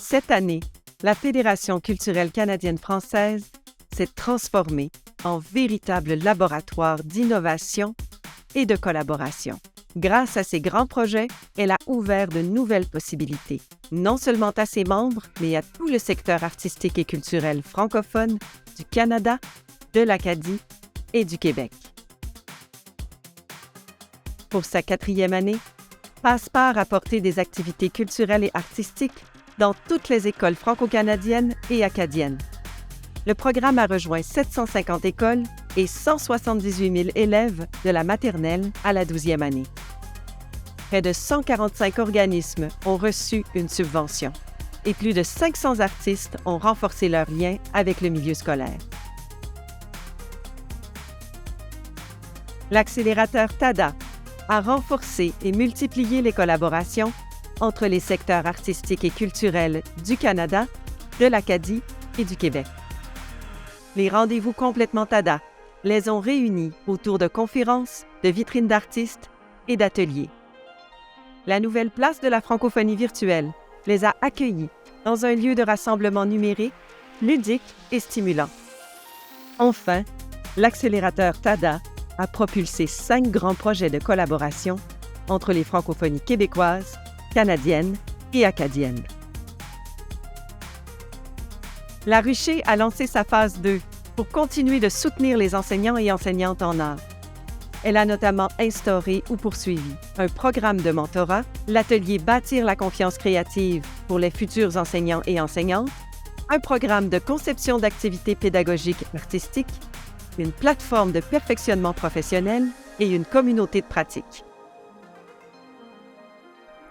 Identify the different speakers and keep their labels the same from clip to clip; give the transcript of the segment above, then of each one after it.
Speaker 1: cette année, la Fédération culturelle canadienne-française s'est transformée en véritable laboratoire d'innovation et de collaboration. Grâce à ces grands projets, elle a ouvert de nouvelles possibilités, non seulement à ses membres, mais à tout le secteur artistique et culturel francophone du Canada, de l'Acadie et du Québec. Pour sa 4e année, Passepart a porté des activités culturelles et artistiques dans toutes les écoles franco-canadiennes et acadiennes. Le programme a rejoint 750 écoles et 178 000 élèves de la maternelle à la 12e année. Près de 145 organismes ont reçu une subvention et plus de 500 artistes ont renforcé leurs liens avec le milieu scolaire. L'accélérateur TADA a renforcé et multiplié les collaborations entre les secteurs artistiques et culturels du Canada, de l'Acadie et du Québec. Les rendez-vous complètement TADA les ont réunis autour de conférences, de vitrines d'artistes et d'ateliers. La nouvelle place de la francophonie virtuelle les a accueillis dans un lieu de rassemblement numérique, ludique et stimulant. Enfin, l'accélérateur TADA a propulsé 5 grands projets de collaboration entre les francophonies québécoises, canadiennes et acadiennes. La Rucher a lancé sa phase 2 pour continuer de soutenir les enseignants et enseignantes en art. Elle a notamment instauré ou poursuivi un programme de mentorat, l'atelier Bâtir la confiance créative pour les futurs enseignants et enseignantes, un programme de conception d'activités pédagogiques et artistiques, une plateforme de perfectionnement professionnel et une communauté de pratique.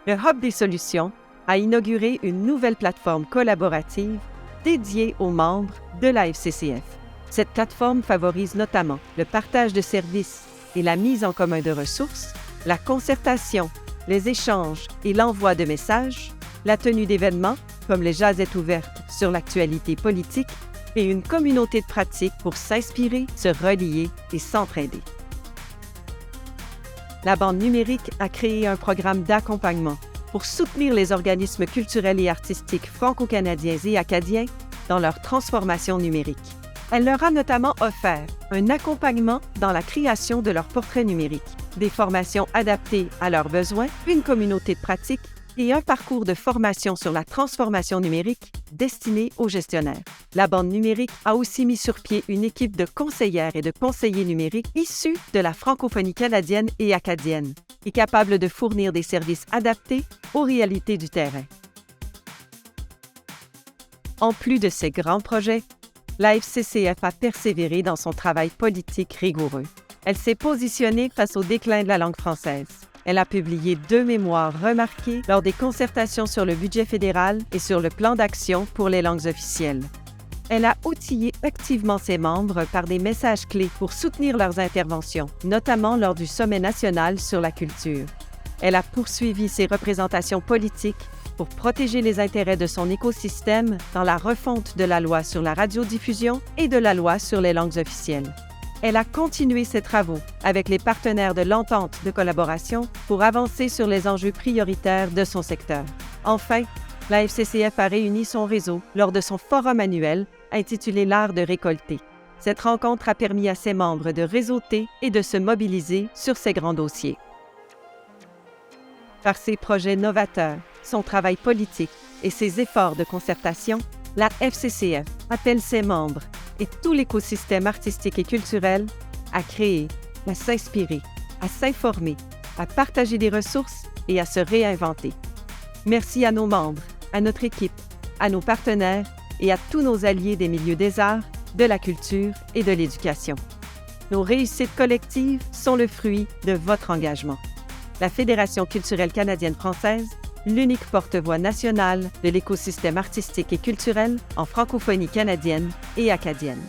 Speaker 1: Le Hub des solutions a inauguré une nouvelle plateforme collaborative dédiée aux membres de la FCCF. Cette plateforme favorise notamment le partage de services et la mise en commun de ressources, la concertation, les échanges et l'envoi de messages, la tenue d'événements comme les jasettes ouvertes sur l'actualité politique et une communauté de pratique pour s'inspirer, se relier et s'entraider. La Bande numérique a créé un programme d'accompagnement pour soutenir les organismes culturels et artistiques franco-canadiens et acadiens dans leur transformation numérique. Elle leur a notamment offert un accompagnement dans la création de leurs portraits numériques, des formations adaptées à leurs besoins, une communauté de pratique et un parcours de formation sur la transformation numérique destiné aux gestionnaires. La Bande numérique a aussi mis sur pied une équipe de conseillères et de conseillers numériques issus de la francophonie canadienne et acadienne et capable de fournir des services adaptés aux réalités du terrain. En plus de ces grands projets, la FCCF a persévéré dans son travail politique rigoureux. Elle s'est positionnée face au déclin de la langue française. Elle a publié 2 mémoires remarquées lors des concertations sur le budget fédéral et sur le plan d'action pour les langues officielles. Elle a outillé activement ses membres par des messages clés pour soutenir leurs interventions, notamment lors du Sommet national sur la culture. Elle a poursuivi ses représentations politiques pour protéger les intérêts de son écosystème dans la refonte de la loi sur la radiodiffusion et de la loi sur les langues officielles. Elle a continué ses travaux avec les partenaires de l'entente de collaboration pour avancer sur les enjeux prioritaires de son secteur. Enfin, la FCCF a réuni son réseau lors de son forum annuel intitulé « L'art de récolter ». Cette rencontre a permis à ses membres de réseauter et de se mobiliser sur ces grands dossiers. Par ses projets novateurs, son travail politique et ses efforts de concertation, la FCCF appelle ses membres et tout l'écosystème artistique et culturel à créer, à s'inspirer, à s'informer, à partager des ressources et à se réinventer. Merci à nos membres, à notre équipe, à nos partenaires et à tous nos alliés des milieux des arts, de la culture et de l'éducation. Nos réussites collectives sont le fruit de votre engagement. La Fédération culturelle canadienne-française, l'unique porte-voix nationale de l'écosystème artistique et culturel en francophonie canadienne et acadienne.